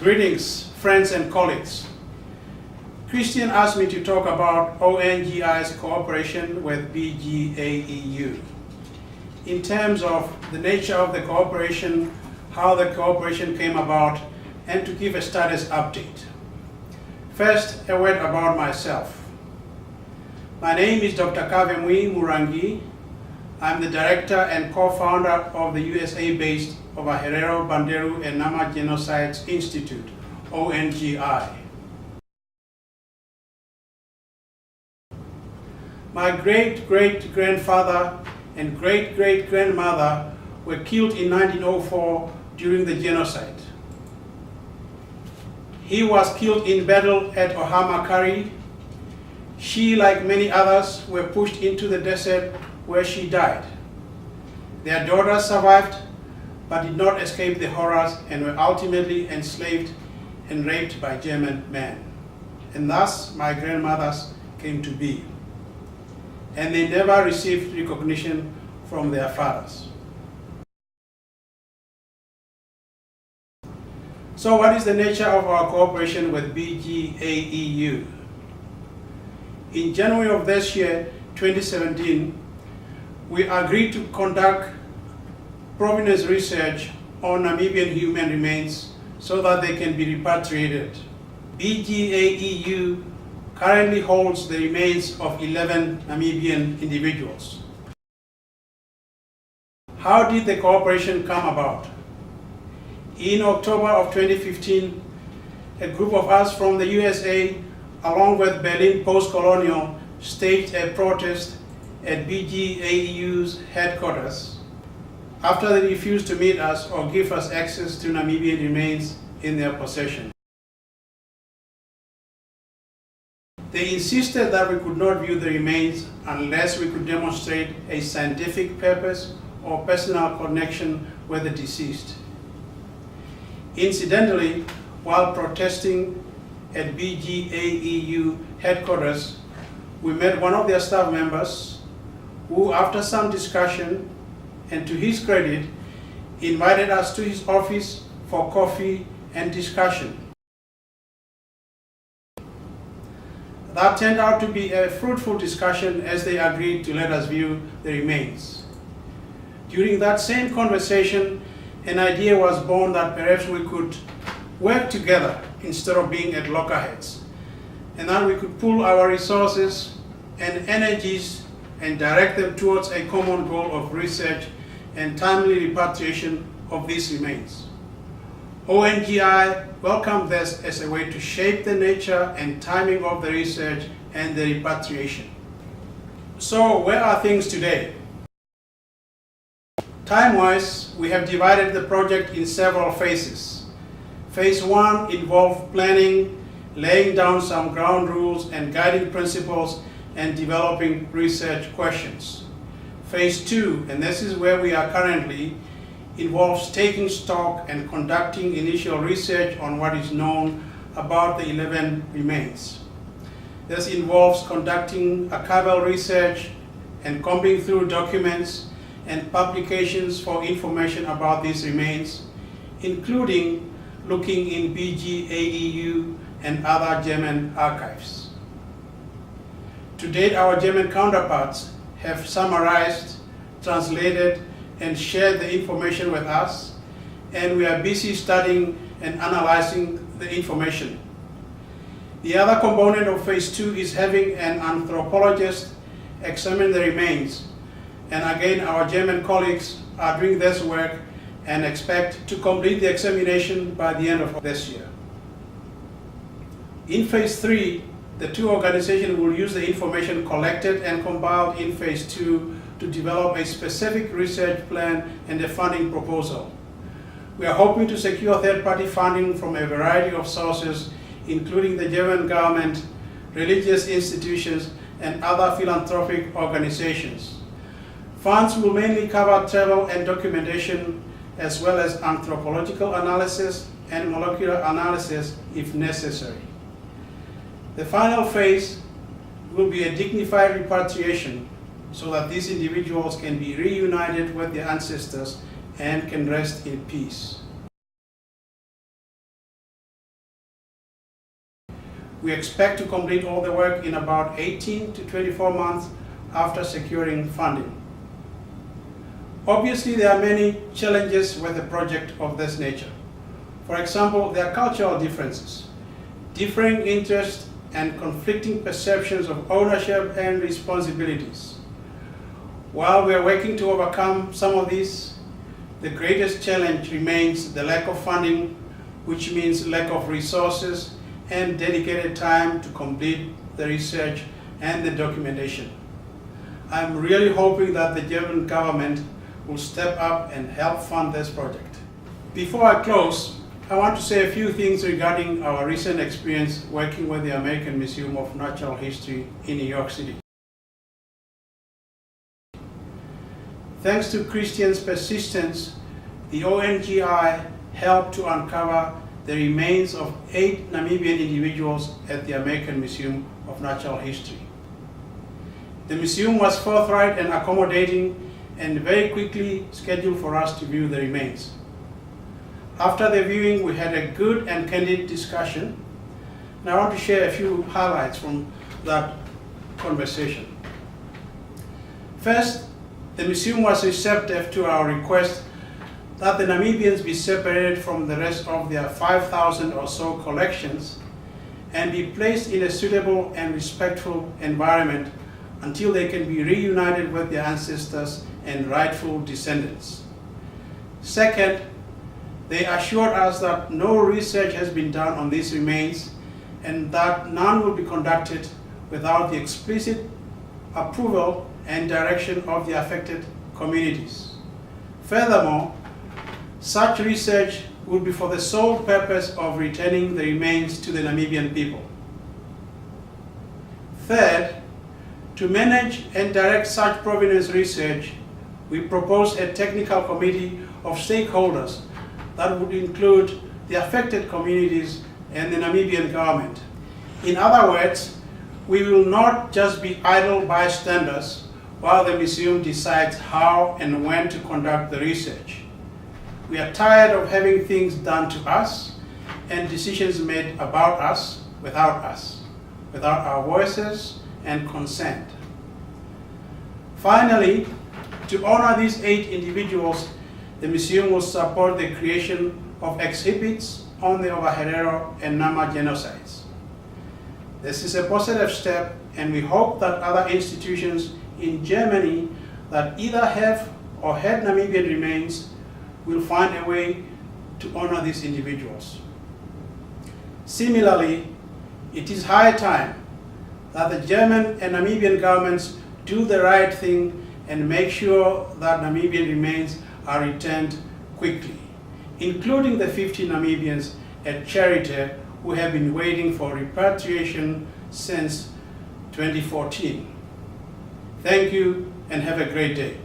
Greetings, friends and colleagues. Christian asked me to talk about ONGI's cooperation with BGAEU. In terms of the nature of the cooperation, how the cooperation came about, and to give a status update. First, a word about myself. My name is Dr. Kavemui Murangi. I'm the director and co-founder of the USA-based Ovaherero, Banderu and Nama Genocides Institute, ONGI. My great-great-grandfather and great-great-grandmother were killed in 1904 during the genocide. He was killed in battle at Ohamakari. She, like many others, were pushed into the desert where she died. Their daughters survived, but did not escape the horrors and were ultimately enslaved and raped by German men. And thus my grandmothers came to be. And they never received recognition from their fathers. So what is the nature of our cooperation with BGAEU? In January of this year, 2017, we agreed to conduct provenance research on Namibian human remains so that they can be repatriated. BGAEU currently holds the remains of 11 Namibian individuals. How did the cooperation come about? In October of 2015, a group of us from the USA, along with Berlin Post-Colonial, staged a protest at BGAEU's headquarters after they refused to meet us or give us access to Namibian remains in their possession. They insisted that we could not view the remains unless we could demonstrate a scientific purpose or personal connection with the deceased. Incidentally, while protesting at BGAEU headquarters, we met one of their staff members who, after some discussion, and to his credit, invited us to his office for coffee and discussion. That turned out to be a fruitful discussion as they agreed to let us view the remains. During that same conversation, an idea was born that perhaps we could work together instead of being at loggerheads, and that we could pool our resources and energies and direct them towards a common goal of research and timely repatriation of these remains. ONGI welcomed this as a way to shape the nature and timing of the research and the repatriation. So where are things today? Time-wise, we have divided the project in several phases. Phase 1 involved planning, laying down some ground rules and guiding principles, and developing research questions. Phase 2, and this is where we are currently, involves taking stock and conducting initial research on what is known about the 11 remains. This involves conducting archival research and combing through documents and publications for information about these remains, including looking in BGAEU and other German archives. To date, our German counterparts have summarized, translated, and shared the information with us, and we are busy studying and analyzing the information. The other component of phase 2 is having an anthropologist examine the remains, and again our German colleagues are doing this work and expect to complete the examination by the end of this year. In phase 3, the two organizations will use the information collected and compiled in phase 2 to develop a specific research plan and a funding proposal. We are hoping to secure third-party funding from a variety of sources, including the German government, religious institutions, and other philanthropic organizations. Funds will mainly cover travel and documentation, as well as anthropological analysis and molecular analysis if necessary. The final phase will be a dignified repatriation so that these individuals can be reunited with their ancestors and can rest in peace. We expect to complete all the work in about 18 to 24 months after securing funding. Obviously, there are many challenges with a project of this nature. For example, there are cultural differences, differing interests, and conflicting perceptions of ownership and responsibilities. While we are working to overcome some of these, the greatest challenge remains the lack of funding, which means lack of resources and dedicated time to complete the research and the documentation. I'm really hoping that the German government will step up and help fund this project. Before I close, I want to say a few things regarding our recent experience working with the American Museum of Natural History in New York City. Thanks to Christian's persistence, the ONGI helped to uncover the remains of 8 Namibian individuals at the American Museum of Natural History. The museum was forthright and accommodating and very quickly scheduled for us to view the remains. After the viewing, we had a good and candid discussion, and I want to share a few highlights from that conversation. First, the museum was receptive to our request that the Namibians be separated from the rest of their 5,000 or so collections and be placed in a suitable and respectful environment until they can be reunited with their ancestors and rightful descendants. Second, they assured us that no research has been done on these remains and that none will be conducted without the explicit approval and direction of the affected communities. Furthermore, such research would be for the sole purpose of returning the remains to the Namibian people. Third, to manage and direct such provenance research, we proposed a technical committee of stakeholders that would include the affected communities and the Namibian government. In other words, we will not just be idle bystanders while the museum decides how and when to conduct the research. We are tired of having things done to us and decisions made about us, without our voices and consent. Finally, to honor these 8 individuals, the museum will support the creation of exhibits on the Ovaherero and Nama genocides. This is a positive step, and we hope that other institutions in Germany that either have or had Namibian remains will find a way to honor these individuals. Similarly, it is high time that the German and Namibian governments do the right thing and make sure that Namibian remains are returned quickly, including the 50 Namibians at Charité who have been waiting for repatriation since 2014. Thank you and have a great day.